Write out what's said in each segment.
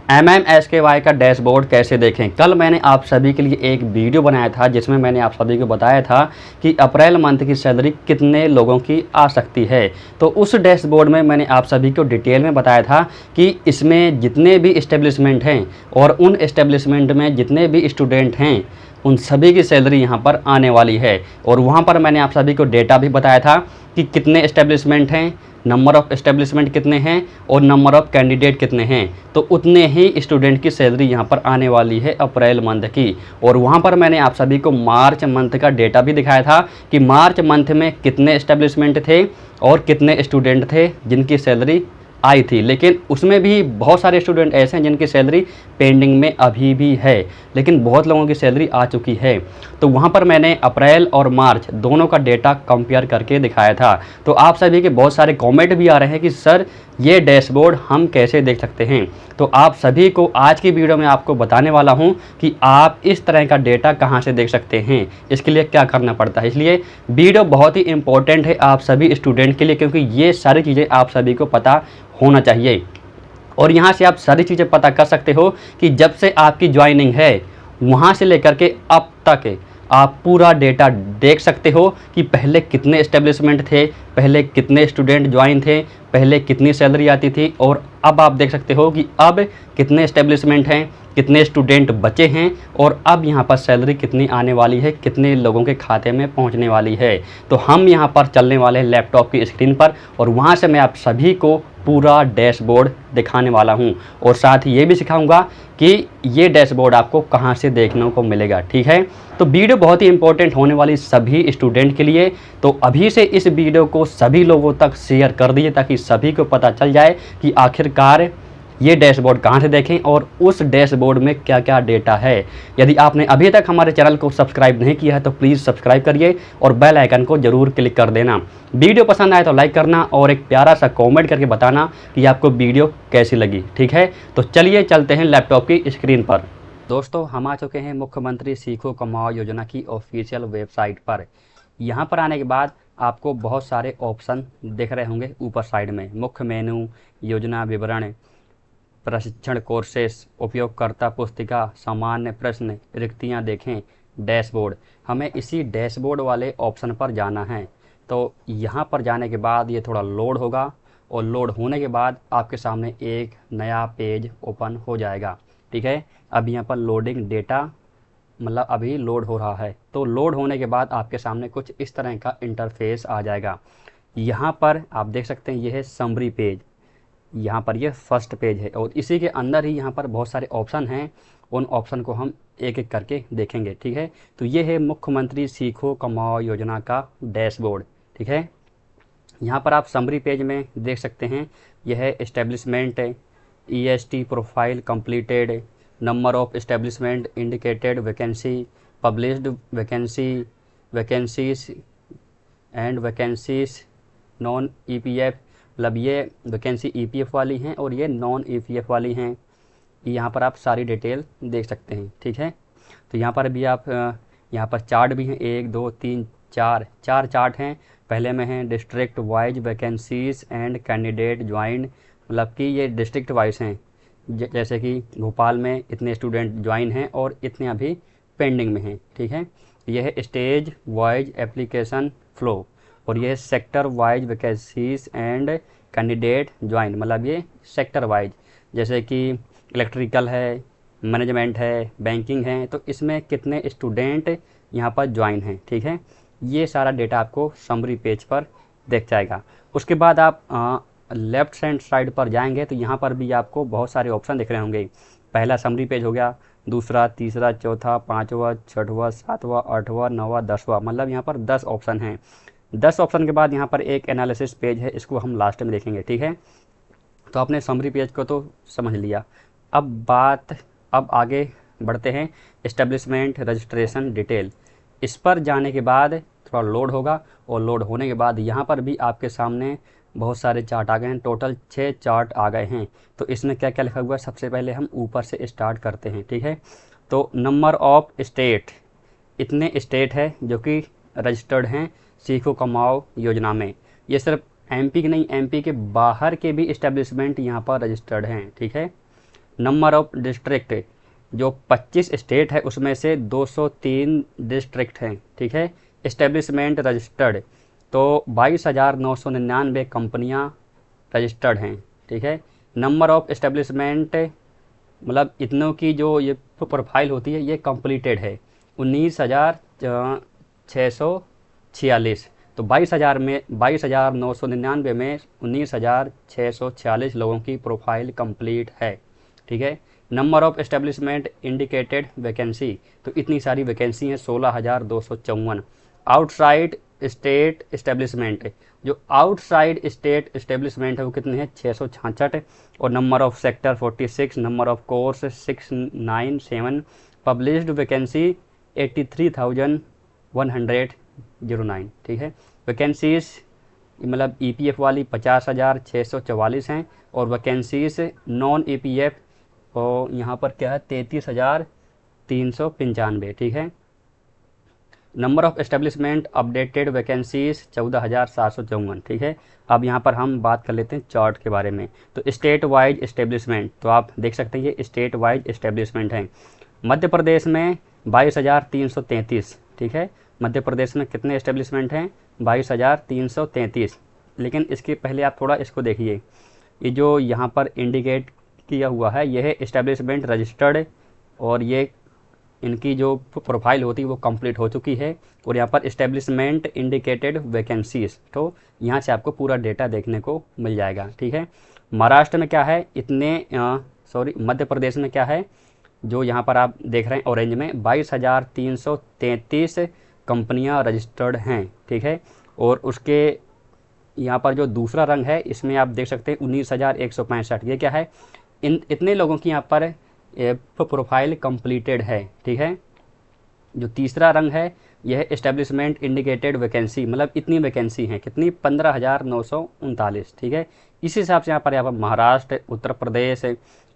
MMSKY का dashboard कैसे देखें। कल मैंने आप सभी के लिए एक वीडियो बनाया था जिसमें मैंने आप सभी को बताया था कि अप्रैल मंथ की सैलरी कितने लोगों की आ सकती है। तो उस डैशबोर्ड में मैंने आप सभी को डिटेल में बताया था कि इसमें जितने भी इस्टेब्लिशमेंट हैं और उन इस्टेब्लिशमेंट में जितने भी स्टूडेंट हैं उन सभी की सैलरी यहाँ पर आने वाली है। और वहाँ पर मैंने आप सभी को डेटा भी बताया था कि कितने इस्टेब्लिशमेंट हैं, नंबर ऑफ़ इस्टेब्लिशमेंट कितने हैं और नंबर ऑफ़ कैंडिडेट कितने हैं। तो उतने ही स्टूडेंट की सैलरी यहाँ पर आने वाली है अप्रैल मंथ की। और वहाँ पर मैंने आप सभी को मार्च मंथ का डेटा भी दिखाया था कि मार्च मंथ में कितने इस्टेब्लिशमेंट थे और कितने स्टूडेंट थे जिनकी सैलरी आई थी। लेकिन उसमें भी बहुत सारे स्टूडेंट ऐसे हैं जिनकी सैलरी पेंडिंग में अभी भी है, लेकिन बहुत लोगों की सैलरी आ चुकी है। तो वहाँ पर मैंने अप्रैल और मार्च दोनों का डेटा कंपेयर करके दिखाया था। तो आप सभी के बहुत सारे कमेंट भी आ रहे हैं कि सर ये डैशबोर्ड हम कैसे देख सकते हैं। तो आप सभी को आज की वीडियो में आपको बताने वाला हूं कि आप इस तरह का डेटा कहां से देख सकते हैं, इसके लिए क्या करना पड़ता है। इसलिए वीडियो बहुत ही इंपॉर्टेंट है आप सभी स्टूडेंट के लिए, क्योंकि ये सारी चीज़ें आप सभी को पता होना चाहिए। और यहाँ से आप सारी चीज़ें पता कर सकते हो कि जब से आपकी ज्वाइनिंग है वहाँ से लेकर के अब तक आप पूरा डेटा देख सकते हो कि पहले कितने एस्टेब्लिशमेंट थे, पहले कितने स्टूडेंट ज्वाइन थे, पहले कितनी सैलरी आती थी, और अब आप देख सकते हो कि अब कितने एस्टेब्लिशमेंट हैं, कितने स्टूडेंट बचे हैं और अब यहाँ पर सैलरी कितनी आने वाली है, कितने लोगों के खाते में पहुँचने वाली है। तो हम यहाँ पर चलने वाले हैं लैपटॉप की स्क्रीन पर और वहाँ से मैं आप सभी को पूरा डैशबोर्ड दिखाने वाला हूँ और साथ ही ये भी सिखाऊंगा कि ये डैशबोर्ड आपको कहाँ से देखने को मिलेगा। ठीक है, तो वीडियो बहुत ही इंपॉर्टेंट होने वाली सभी स्टूडेंट के लिए। तो अभी से इस वीडियो को सभी लोगों तक शेयर कर दीजिए ताकि सभी को पता चल जाए कि आखिरकार ये डैशबोर्ड कहाँ से देखें और उस डैशबोर्ड में क्या क्या डेटा है। यदि आपने अभी तक हमारे चैनल को सब्सक्राइब नहीं किया है तो प्लीज़ सब्सक्राइब करिए और बेल आइकन को ज़रूर क्लिक कर देना। वीडियो पसंद आए तो लाइक करना और एक प्यारा सा कमेंट करके बताना कि आपको वीडियो कैसी लगी। ठीक है, तो चलिए चलते हैं लैपटॉप की स्क्रीन पर। दोस्तों, हम आ चुके हैं मुख्यमंत्री सीखो कमाओ योजना की ऑफिशियल वेबसाइट पर। यहाँ पर आने के बाद आपको बहुत सारे ऑप्शन दिख रहे होंगे ऊपर साइड में। मुख्य मेनू, योजना विवरण, प्रशिक्षण कोर्सेस, उपयोगकर्ता पुस्तिका, सामान्य प्रश्न, रिक्तियाँ देखें, डैशबोर्ड। हमें इसी डैशबोर्ड वाले ऑप्शन पर जाना है। तो यहाँ पर जाने के बाद ये थोड़ा लोड होगा और लोड होने के बाद आपके सामने एक नया पेज ओपन हो जाएगा। ठीक है, अब यहाँ पर लोडिंग डेटा मतलब अभी लोड हो रहा है। तो लोड होने के बाद आपके सामने कुछ इस तरह का इंटरफेस आ जाएगा। यहाँ पर आप देख सकते हैं ये है समरी पेज, यहाँ पर ये फर्स्ट पेज है और इसी के अंदर ही यहाँ पर बहुत सारे ऑप्शन हैं। उन ऑप्शन को हम एक एक करके देखेंगे। ठीक है, तो ये है मुख्यमंत्री सीखो कमाओ योजना का डैशबोर्ड। ठीक है, यहाँ पर आप समरी पेज में देख सकते हैं यह है establishment, EST profile completed, number of establishment indicated, vacancy, published vacancy, vacancies and vacancies, non EPF, मतलब ये वैकेंसी EPF वाली हैं और ये नॉन EPF वाली हैं। यहाँ पर आप सारी डिटेल देख सकते हैं। ठीक है, तो यहाँ पर भी आप यहाँ पर चार्ट भी हैं, 1 2 3 4 चार्ट हैं। पहले में हैं district wise vacancies and candidate join, मतलब कि ये डिस्ट्रिक्ट वाइज हैं। जैसे कि भोपाल में इतने स्टूडेंट ज्वाइन हैं और इतने अभी पेंडिंग में हैं। ठीक है, यह है स्टेज वाइज एप्लीकेशन फ्लो और ये sector wise vacancies and candidate join, मतलब ये सेक्टर वाइज, जैसे कि इलेक्ट्रिकल है, मैनेजमेंट है, बैंकिंग है, तो इसमें कितने स्टूडेंट यहाँ पर ज्वाइन हैं। ठीक है, ये सारा डेटा आपको समरी पेज पर दिख जाएगा। उसके बाद आप लेफ्ट हैंड साइड पर जाएंगे तो यहाँ पर भी आपको बहुत सारे ऑप्शन दिख रहे होंगे। पहला समरी पेज हो गया, दूसरा, तीसरा, चौथा, पाँचवा, छठवां, सातवां, आठवां, नौवां, 10वां, मतलब यहाँ पर 10 ऑप्शन हैं। 10 ऑप्शन के बाद यहाँ पर एक एनालिसिस पेज है, इसको हम लास्ट में देखेंगे। ठीक है, तो आपने समरी पेज को तो समझ लिया। अब आगे बढ़ते हैं एस्टेब्लिशमेंट रजिस्ट्रेशन डिटेल। इस पर जाने के बाद थोड़ा लोड होगा और लोड होने के बाद यहाँ पर भी आपके सामने बहुत सारे चार्ट आ गए हैं। टोटल 6 चार्ट आ गए हैं। तो इसमें क्या क्या लिखा हुआ है, सबसे पहले हम ऊपर से स्टार्ट करते हैं। ठीक है, तो नंबर ऑफ स्टेट, इतने स्टेट है जो कि रजिस्टर्ड हैं सीखो कमाओ योजना में। ये सिर्फ MP के नहीं, MP के बाहर के भी इस्टेब्लिशमेंट यहाँ पर रजिस्टर्ड हैं। ठीक है, नंबर ऑफ डिस्ट्रिक्ट, जो 25 स्टेट है उसमें से 203 डिस्ट्रिक्ट हैं, ठीक है। इस्टेब्लिशमेंट रजिस्टर्ड, तो 22,999 कंपनियां रजिस्टर्ड हैं, ठीक है। नंबर ऑफ इस्टेब्लिशमेंट, मतलब इतनों की जो ये प्रोफाइल होती है ये कंप्लीटेड है 19,646। तो 22,999 में 19,646 लोगों की प्रोफाइल कंप्लीट है, ठीक है। Number of establishment indicated vacancy, तो इतनी सारी वैकेंसी हैं 16,254। आउटसाइड स्टेट एस्टेब्लिशमेंट, जो आउटसाइड स्टेट एस्टेब्लिशमेंट है वो कितने हैं 666। और number of sector 46, number of course 697, published vacancy 83,109, ठीक है। वैकेंसीज मतलब ईपीएफ वाली 50,644 हैं, और वैकेंसीज नॉन ईपीएफ और यहाँ पर क्या है 33,395, ठीक है। Number of establishment updated vacancies 14,754, ठीक है। अब यहाँ पर हम बात कर लेते हैं चार्ट के बारे में। तो स्टेट वाइज एस्टेब्लिशमेंट, तो आप देख सकते हैं ये स्टेट वाइज एस्टेब्लिशमेंट हैं। मध्य प्रदेश में 22,333, ठीक है। मध्य प्रदेश में कितने एस्टेब्लिशमेंट हैं 22,333। लेकिन इसके पहले आप थोड़ा इसको देखिए, ये जो यहाँ पर इंडिकेट किया हुआ है यह है एस्टेब्लिशमेंट रजिस्टर्ड, और ये इनकी जो प्रोफाइल होती है वो कंप्लीट हो चुकी है। और यहाँ पर एस्टेब्लिशमेंट इंडिकेटेड वैकेंसीज, तो यहाँ से आपको पूरा डेटा देखने को मिल जाएगा, ठीक है। महाराष्ट्र में क्या है मध्य प्रदेश में क्या है जो यहाँ पर आप देख रहे हैं ऑरेंज में 22,333 कंपनियाँ रजिस्टर्ड हैं, ठीक है। और उसके यहाँ पर जो दूसरा रंग है इसमें आप देख सकते हैं 19,165, ये क्या है इतने लोगों की यहाँ पर प्रोफाइल कंप्लीटेड है, ठीक है। जो तीसरा रंग है यह एस्टेब्लिशमेंट इंडिकेटेड वैकेंसी, मतलब इतनी वैकेंसी हैं कितनी 15,939, ठीक है। इस हिसाब से यहाँ पर महाराष्ट्र, उत्तर प्रदेश,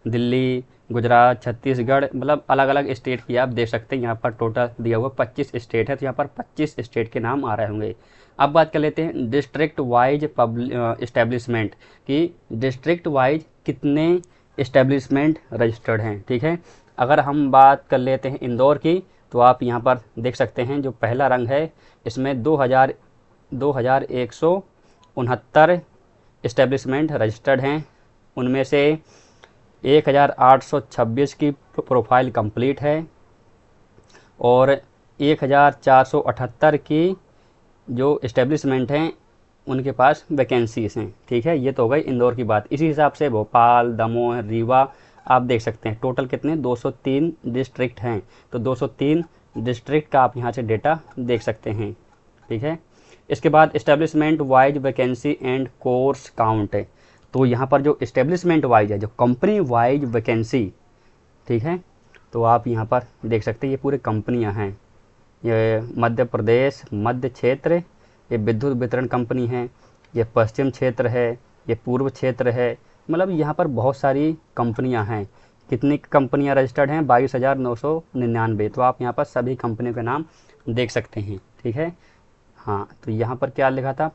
दिल्ली, गुजरात, छत्तीसगढ़, मतलब अलग अलग स्टेट की आप देख सकते हैं। यहाँ पर टोटल दिया हुआ 25 स्टेट है, तो यहाँ पर 25 स्टेट के नाम आ रहे होंगे। अब बात कर लेते हैं डिस्ट्रिक्ट वाइज इस्टेब्लिशमेंट कि डिस्ट्रिक्ट वाइज कितने इस्टेब्लिशमेंट रजिस्टर्ड हैं, ठीक है। अगर हम बात कर लेते हैं इंदौर की, तो आप यहाँ पर देख सकते हैं जो पहला रंग है इसमें 2,169 इस्टेब्लिशमेंट रजिस्टर्ड हैं। उनमें से 1,826 की प्रोफाइल कंप्लीट है, और 1,478 की जो इस्टेब्लिशमेंट हैं उनके पास वैकेंसीज हैं, ठीक है। ये तो हो गई इंदौर की बात। इसी हिसाब से भोपाल, दमोह, रीवा आप देख सकते हैं टोटल कितने 203 डिस्ट्रिक्ट हैं। तो 203 डिस्ट्रिक्ट का आप यहाँ से डेटा देख सकते हैं, ठीक है। इसके बाद establishment wise vacancy and course count है। तो यहाँ पर जो इस्टेब्लिशमेंट वाइज है, जो कंपनी वाइज वैकेंसी, ठीक है, तो आप यहाँ पर देख सकते हैं ये पूरे कंपनियाँ हैं। ये मध्य प्रदेश मध्य क्षेत्र, ये विद्युत वितरण कंपनी है, ये पश्चिम क्षेत्र है, ये पूर्व क्षेत्र है, मतलब यहाँ पर बहुत सारी कंपनियाँ हैं। कितनी कंपनियाँ रजिस्टर्ड हैं 22,999। तो आप यहाँ पर सभी कंपनियों के नाम देख सकते हैं, ठीक है। हाँ, तो यहाँ पर क्या लिखा था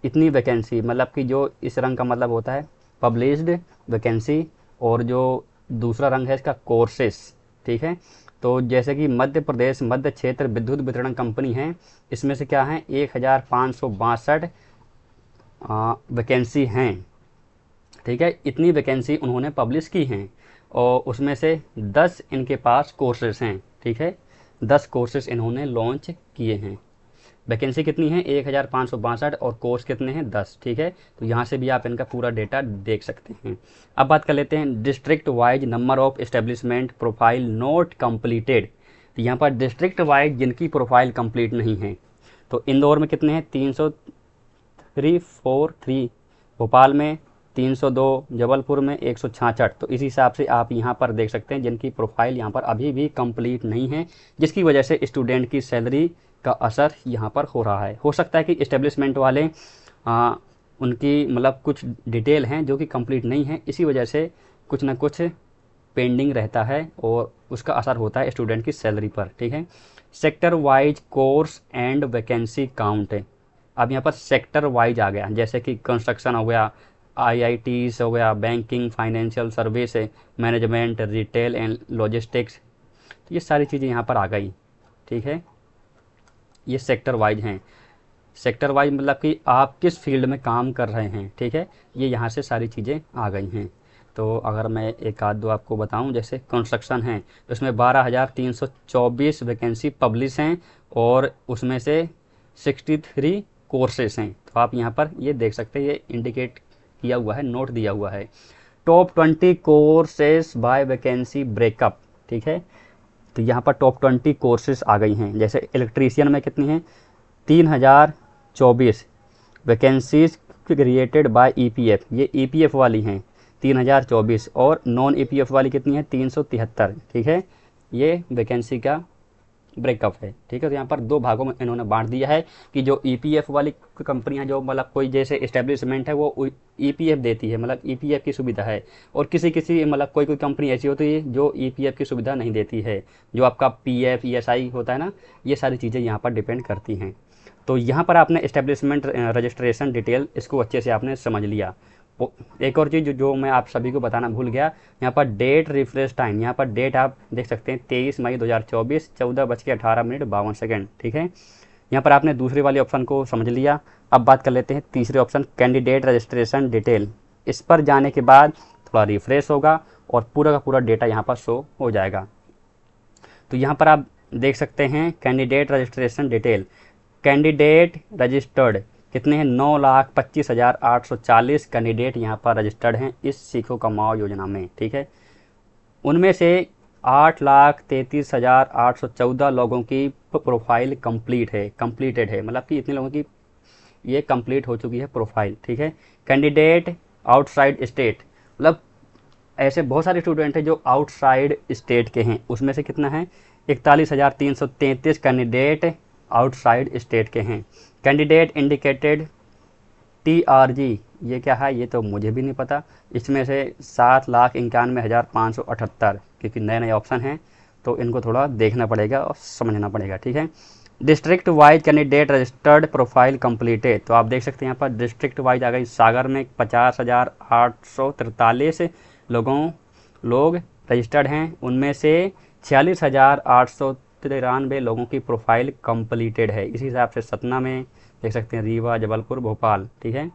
इतनी वैकेंसी, मतलब कि जो इस रंग का मतलब होता है पब्लिश्ड वैकेंसी, और जो दूसरा रंग है इसका कोर्सेस, ठीक है। तो जैसे कि मध्य प्रदेश मध्य क्षेत्र विद्युत वितरण कंपनी है, इसमें से क्या है 1,562 वैकेंसी हैं, ठीक है। इतनी वैकेंसी उन्होंने पब्लिश की हैं, और उसमें से 10 इनके पास कोर्सेस हैं, ठीक है। 10 कोर्सेस इन्होंने लॉन्च किए हैं। वैकेंसी कितनी है 1,562 और कोर्स कितने हैं 10, ठीक है। तो यहाँ से भी आप इनका पूरा डेटा देख सकते हैं। अब बात कर लेते हैं district wise number of establishment profile not completed. तो यहाँ पर डिस्ट्रिक्ट वाइज जिनकी प्रोफाइल कंप्लीट नहीं है, तो इंदौर में कितने हैं 343, भोपाल में 302, जबलपुर में 166। तो इस हिसाब से आप यहाँ पर देख सकते हैं जिनकी प्रोफाइल यहाँ पर अभी भी कंप्लीट नहीं है, जिसकी वजह से स्टूडेंट की सैलरी का असर यहाँ पर हो रहा है। हो सकता है कि इस्टेब्लिशमेंट वाले उनकी मतलब कुछ डिटेल हैं जो कि कंप्लीट नहीं है, इसी वजह से कुछ ना कुछ पेंडिंग रहता है और उसका असर होता है स्टूडेंट की सैलरी पर, ठीक है। Sector wise course and vacancy count है। अब यहाँ पर सेक्टर वाइज आ गया, जैसे कि कंस्ट्रक्शन हो गया, IITs हो गया, banking, financial service, management, retail and logistics, तो ये सारी चीज़ें यहाँ पर आ गई। ठीक है, ये सेक्टर वाइज हैं। सेक्टर वाइज मतलब कि आप किस फील्ड में काम कर रहे हैं। ठीक है, ये यहाँ से सारी चीज़ें आ गई हैं। तो अगर मैं एक आध दो आपको बताऊं, जैसे कंस्ट्रक्शन है तो इसमें 12,324 वैकेंसी पब्लिश हैं और उसमें से 63 कोर्सेस हैं। तो आप यहाँ पर ये देख सकते हैं, ये इंडिकेट किया हुआ है, नोट दिया हुआ है। Top 20 courses by vacancy breakup. ठीक है, तो यहाँ पर टॉप 20 कोर्सेज आ गई हैं। जैसे इलेक्ट्रीशियन में कितनी हैं, 3024 वैकेंसीज क्रिएटेड बाय EPF, ये EPF वाली हैं 3024, और नॉन EPF वाली कितनी है, 373। ठीक है, ये वैकेंसी का ब्रेकअप है। ठीक है, तो यहाँ पर दो भागों में इन्होंने बांट दिया है कि जो EPF वाली कंपनियां, जो मतलब कोई जैसे इस्टेब्लिशमेंट है वो EPF देती है, मतलब EPF की सुविधा है, और किसी किसी मतलब कोई कोई कंपनी ऐसी होती है जो EPF की सुविधा नहीं देती है, जो आपका PF ESI होता है ना, ये सारी चीज़ें यहाँ पर डिपेंड करती हैं। तो यहाँ पर आपने इस्टेब्लिशमेंट रजिस्ट्रेशन डिटेल इसको अच्छे से आपने समझ लिया। एक और चीज़ जो मैं आप सभी को बताना भूल गया, यहाँ पर डेट रिफ्रेश टाइम, यहाँ पर डेट आप देख सकते हैं 23 मई 2024, 14:18 ठीक है, यहाँ पर आपने दूसरे वाले ऑप्शन को समझ लिया। अब बात कर लेते हैं तीसरे ऑप्शन, कैंडिडेट रजिस्ट्रेशन डिटेल। इस पर जाने के बाद थोड़ा रिफ्रेश होगा और पूरा का पूरा डेटा यहाँ पर शो हो जाएगा। तो यहाँ पर आप देख सकते हैं candidate registration detail, candidate registered कितने हैं, 9,25,840 कैंडिडेट यहाँ पर रजिस्टर्ड हैं इस सीखो कमाओ योजना में। ठीक है, उनमें से 8,33,814 लोगों की प्रोफाइल कंप्लीटेड है, मतलब कि इतने लोगों की ये कंप्लीट हो चुकी है प्रोफाइल। ठीक है, कैंडिडेट आउटसाइड स्टेट, मतलब ऐसे बहुत सारे स्टूडेंट हैं जो आउटसाइड स्टेट के हैं, उसमें से कितना है, 41,333 कैंडिडेट आउटसाइड स्टेट के हैं। कैंडिडेट इंडिकेटेड TRG, ये क्या है, ये तो मुझे भी नहीं पता। इसमें से 7,91,578, क्योंकि नए नए ऑप्शन हैं तो इनको थोड़ा देखना पड़ेगा और समझना पड़ेगा। ठीक है, district wise candidate registered profile completed, तो आप देख सकते हैं यहाँ पर डिस्ट्रिक्ट वाइज आ गई। सागर में 50,843 लोग रजिस्टर्ड हैं, उनमें से 46,893 लोगों की प्रोफाइल कंप्लीटेड है। इसी हिसाब से सतना में देख सकते हैं, रीवा, जबलपुर, भोपाल। ठीक है,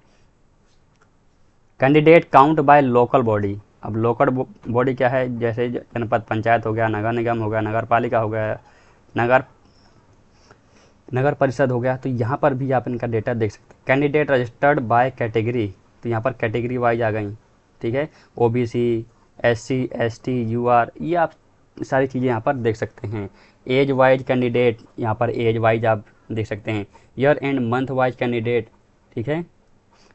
candidate count by local body. अब लोकल बॉडी क्या है, जैसे जनपद पंचायत हो गया, नगर निगम हो गया, नगर पालिका हो गया, नगर परिषद हो गया, तो यहाँ पर भी आप इनका डेटा देख सकते हैं। कैंडिडेट रजिस्टर्ड बाय कैटेगरी, तो यहाँ पर कैटेगरी वाइज आ गई। ठीक है, OBC, SC, ST, UR, ये आप सारी चीज़ें यहाँ पर देख सकते हैं। एज वाइज कैंडिडेट, यहाँ पर एज वाइज आप देख सकते हैं। Year and month wise candidate. ठीक है,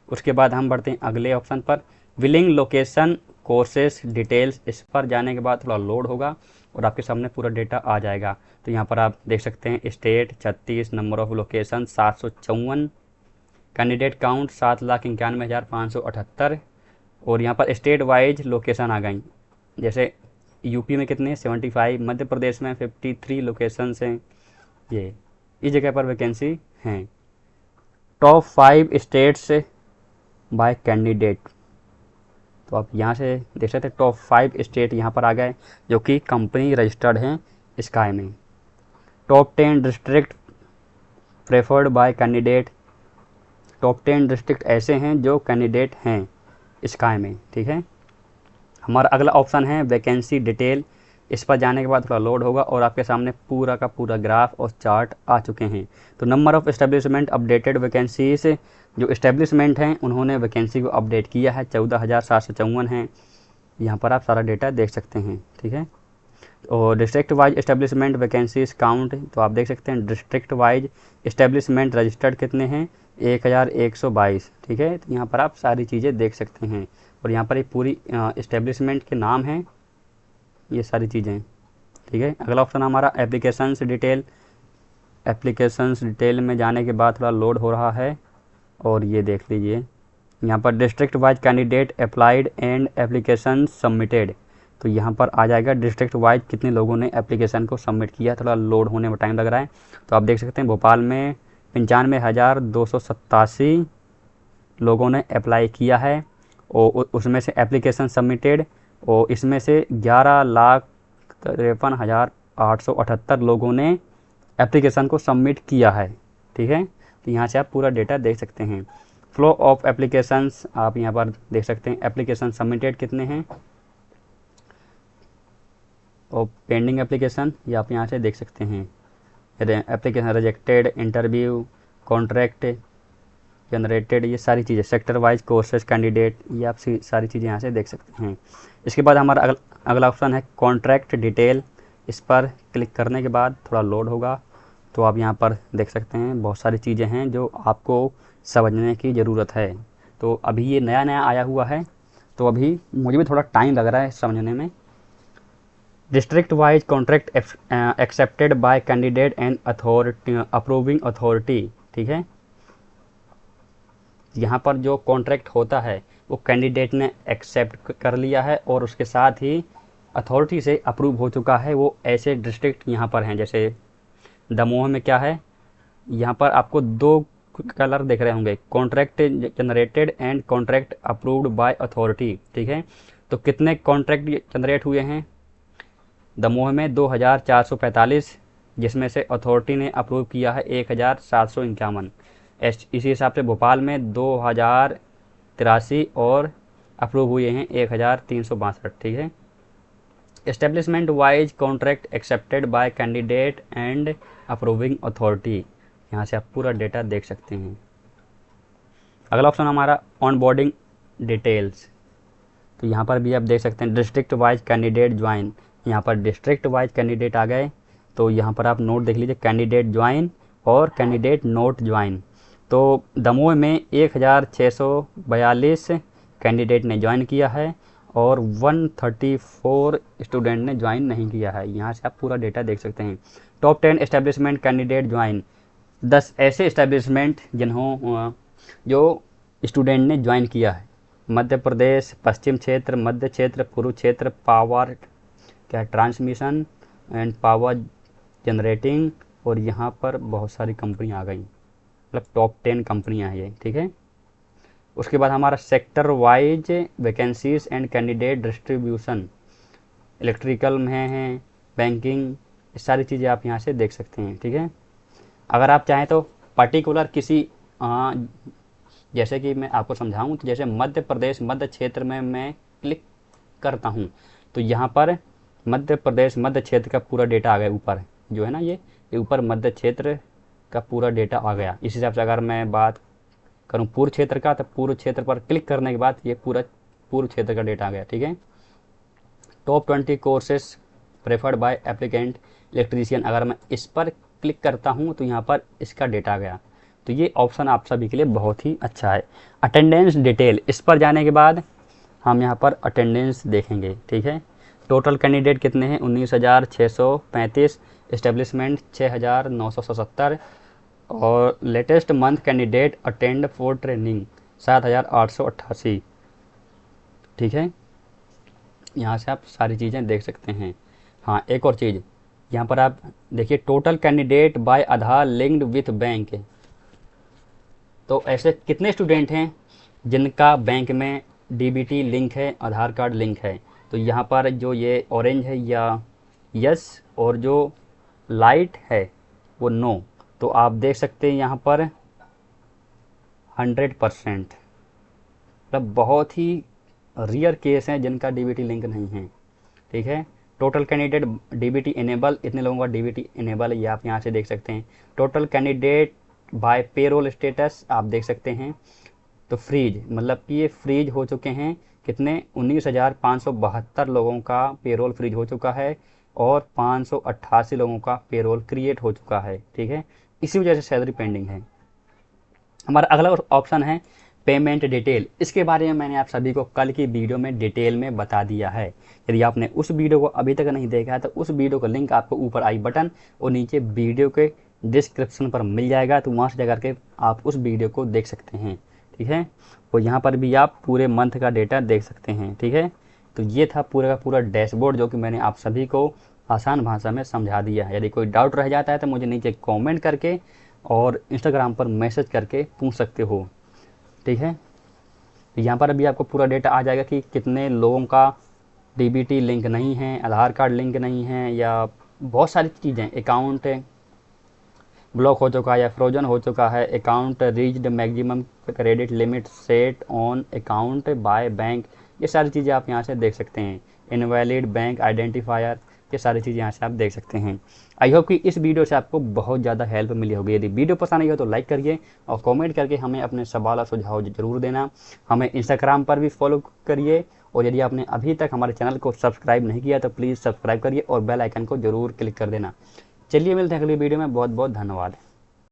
उसके बाद हम बढ़ते हैं अगले ऑप्शन पर, विलिंग लोकेशन कोर्सेस डिटेल्स। इस पर जाने के बाद थोड़ा लोड होगा और आपके सामने पूरा डेटा आ जाएगा। तो यहाँ पर आप देख सकते हैं, state 36, number of location 754, candidate count 7,91,578, और यहाँ पर स्टेट वाइज लोकेशन आ गई। जैसे यूपी में कितने, 75, मध्य प्रदेश में 53 लोकेशंस हैं, ये इस जगह पर वैकेंसी हैं। टॉप 5 स्टेट्स बाय कैंडिडेट, तो आप यहाँ से देख सकते हैं टॉप 5 स्टेट यहाँ पर आ गए जो कि कंपनी रजिस्टर्ड हैं स्काई में। Top 10 district preferred bye candidate, top 10 district ऐसे हैं जो कैंडिडेट हैं स्काई में। ठीक है, हमारा अगला ऑप्शन है वैकेंसी डिटेल। इस पर जाने के बाद थोड़ा लोड होगा और आपके सामने पूरा का पूरा ग्राफ और चार्ट आ चुके हैं। तो number of establishment updated vacancies, जो इस्टेब्लिशमेंट हैं उन्होंने वैकेंसी को अपडेट किया है, 14,754 हैं। यहाँ पर आप सारा डेटा देख सकते हैं। ठीक है, और district wise establishment vacancies count, तो आप देख सकते हैं डिस्ट्रिक्ट वाइज एस्टेब्लिशमेंट रजिस्टर्ड कितने हैं, 1,122। ठीक है, तो यहाँ पर आप सारी चीज़ें देख सकते हैं और यहाँ पर एक पूरी एस्टेब्लिशमेंट के नाम हैं, ये सारी चीज़ें। ठीक है, अगला ऑप्शन हमारा एप्लीकेशंस डिटेल। एप्लीकेशंस डिटेल में जाने के बाद थोड़ा लोड हो रहा है और ये देख लीजिए, यहाँ पर district wise candidate applied and application submitted, तो यहाँ पर आ जाएगा डिस्ट्रिक्ट वाइज कितने लोगों ने एप्लीकेशन को सबमिट किया। थोड़ा लोड होने में टाइम लग रहा है। तो आप देख सकते हैं भोपाल में 95,287 लोगों ने अप्लाई किया है उसमें से एप्लीकेशन सबमिटेड, और इसमें से 11,53,878 लोगों ने एप्लीकेशन को सबमिट किया है। ठीक है, तो यहाँ से आप पूरा डेटा देख सकते हैं। फ्लो ऑफ एप्लीकेशंस आप यहाँ पर देख सकते हैं, एप्लीकेशन सबमिटेड कितने हैं और पेंडिंग एप्लीकेशन ये आप यहाँ से देख सकते हैं। Application rejected, interview, contract generated, ये सारी चीज़ें, सेक्टर वाइज कोर्सेज कैंडिडेट, ये आप सारी चीज़ें यहाँ से देख सकते हैं। इसके बाद हमारा अगला ऑप्शन है कॉन्ट्रैक्ट डिटेल। इस पर क्लिक करने के बाद थोड़ा लोड होगा, तो आप यहाँ पर देख सकते हैं बहुत सारी चीज़ें हैं जो आपको समझने की ज़रूरत है। तो अभी ये नया नया आया हुआ है, तो अभी मुझे भी थोड़ा टाइम लग रहा है समझने में। District wise contract accepted by candidate and authority approving authority. ठीक है, यहाँ पर जो कॉन्ट्रैक्ट होता है वो कैंडिडेट ने एक्सेप्ट कर लिया है और उसके साथ ही अथॉरिटी से अप्रूव हो चुका है। वो ऐसे डिस्ट्रिक्ट यहाँ पर हैं, जैसे दमोह में क्या है, यहाँ पर आपको 2 कलर दिख रहे होंगे, contract generated and contract approved by authority. ठीक है, तो कितने कॉन्ट्रैक्ट जनरेट हुए हैं दमोह में? 2,445, जिसमें से अथॉरिटी ने अप्रूव किया है 1,751। इसी हिसाब से भोपाल में 2,083 और अप्रूव हुए हैं 1,362। ठीक है, establishment wise contract accepted by candidate and approving authority, यहाँ से आप पूरा डेटा देख सकते हैं। अगला ऑप्शन हमारा ऑन बोर्डिंग डिटेल्स, तो यहाँ पर भी आप देख सकते हैं डिस्ट्रिक्ट वाइज कैंडिडेट ज्वाइन। यहाँ पर डिस्ट्रिक्ट वाइज कैंडिडेट आ गए, तो यहाँ पर आप नोट देख लीजिए, कैंडिडेट ज्वाइन और कैंडिडेट नोट ज्वाइन। तो दमोह में 1,642 कैंडिडेट ने ज्वाइन किया है और 134 स्टूडेंट ने ज्वाइन नहीं किया है। यहाँ से आप पूरा डेटा देख सकते हैं। टॉप 10 एस्टेब्लिशमेंट कैंडिडेट ज्वाइन, 10 ऐसे एस्टेब्लिशमेंट जो स्टूडेंट ने ज्वाइन किया है। मध्य प्रदेश, पश्चिम क्षेत्र, मध्य क्षेत्र, पूर्व क्षेत्र, पावर क्या ट्रांसमिशन एंड पावर जनरेटिंग, और यहाँ पर बहुत सारी कंपनियाँ आ गई, मतलब टॉप 10 कंपनियाँ हैं ये। ठीक है, उसके बाद हमारा sector wise vacancies and candidate distribution, electrical में हैं, बैंकिंग, ये सारी चीज़ें आप यहाँ से देख सकते हैं। ठीक है, अगर आप चाहें तो पर्टिकुलर किसी जैसे कि मैं आपको समझाऊं, तो जैसे मध्य प्रदेश मध्य क्षेत्र में मैं क्लिक करता हूं, तो यहाँ पर मध्य प्रदेश मध्य क्षेत्र का पूरा डेटा आ गया ऊपर, जो है ना ये ऊपर मध्य क्षेत्र का पूरा डेटा आ गया। इस हिसाब से अगर मैं बात करूं पूर्व क्षेत्र का, तो पूर्व क्षेत्र पर क्लिक करने के बाद ये पूरा पूर्व क्षेत्र का डेटा आ गया। ठीक है, top 20 courses preferred bye applicant electrician, अगर मैं इस पर क्लिक करता हूं तो यहाँ पर इसका डेटा आ गया। तो ये ऑप्शन आप सभी के लिए बहुत ही अच्छा है। अटेंडेंस डिटेल, इस पर जाने के बाद हम यहाँ पर अटेंडेंस देखेंगे। ठीक है, टोटल कैंडिडेट कितने हैं? 19,635, एस्टेब्लिशमेंट 6,977, और latest month candidate attend for training 7,888। ठीक है, यहाँ से आप सारी चीज़ें देख सकते हैं। हाँ, एक और चीज़ यहाँ पर आप देखिए, total candidate by Aadhaar linked with bank, तो ऐसे कितने स्टूडेंट हैं जिनका बैंक में डीबीटी लिंक है, आधार कार्ड लिंक है? तो यहाँ पर जो ये ऑरेंज है या यस, और जो लाइट है वो नो। तो आप देख सकते हैं यहाँ पर 100%, मतलब बहुत ही रियर केस हैं जिनका डीबीटी लिंक नहीं है। ठीक है, टोटल कैंडिडेट डीबीटी इनेबल, इतने लोगों का डीबीटी इनेबल है, ये आप यहाँ से देख सकते हैं। Total candidate by payroll status आप देख सकते हैं, तो फ्रीज, मतलब कि ये फ्रीज हो चुके हैं कितने? 19,572 लोगों का पेरोल फ्रीज हो चुका है और 588 लोगों का पेरोल क्रिएट हो चुका है। ठीक है, इसी वजह से सैलरी पेंडिंग है। हमारा अगला ऑप्शन है पेमेंट डिटेल। इसके बारे में मैंने आप सभी को कल की वीडियो में डिटेल में बता दिया है। यदि आपने उस वीडियो को अभी तक नहीं देखा है तो उस वीडियो का लिंक आपको ऊपर आई बटन और नीचे वीडियो के डिस्क्रिप्शन पर मिल जाएगा, तो वहाँ से जाकर के आप उस वीडियो को देख सकते हैं। ठीक है, और यहाँ पर भी आप पूरे मंथ का डेटा देख सकते हैं। ठीक है, तो ये था पूरा का पूरा डैशबोर्ड जो कि मैंने आप सभी को आसान भाषा में समझा दिया है। यदि कोई डाउट रह जाता है तो मुझे नीचे कमेंट करके और इंस्टाग्राम पर मैसेज करके पूछ सकते हो। ठीक है, तो यहाँ पर अभी आपको पूरा डेटा आ जाएगा कि कितने लोगों का डीबीटी लिंक नहीं है, आधार कार्ड लिंक नहीं है, या बहुत सारी चीज़ें, अकाउंट ब्लॉक हो चुका है या फ्रोजन हो चुका है, account reached maximum credit limit set on account by bank, ये सारी चीज़ें आप यहाँ से देख सकते हैं। इनवैलिड बैंक आइडेंटिफायर, ये सारी चीज़ें यहाँ से आप देख सकते हैं। आई होप कि इस वीडियो से आपको बहुत ज़्यादा हेल्प मिली होगी। यदि वीडियो पसंद आई हो तो लाइक करिए और कमेंट करके हमें अपने सवाल और सुझाव जरूर देना। हमें इंस्टाग्राम पर भी फॉलो करिए, और यदि आपने अभी तक हमारे चैनल को सब्सक्राइब नहीं किया तो प्लीज़ सब्सक्राइब करिए और बेल आइकन को जरूर क्लिक कर देना। चलिए मिलते हैं अगली वीडियो में। बहुत बहुत धन्यवाद।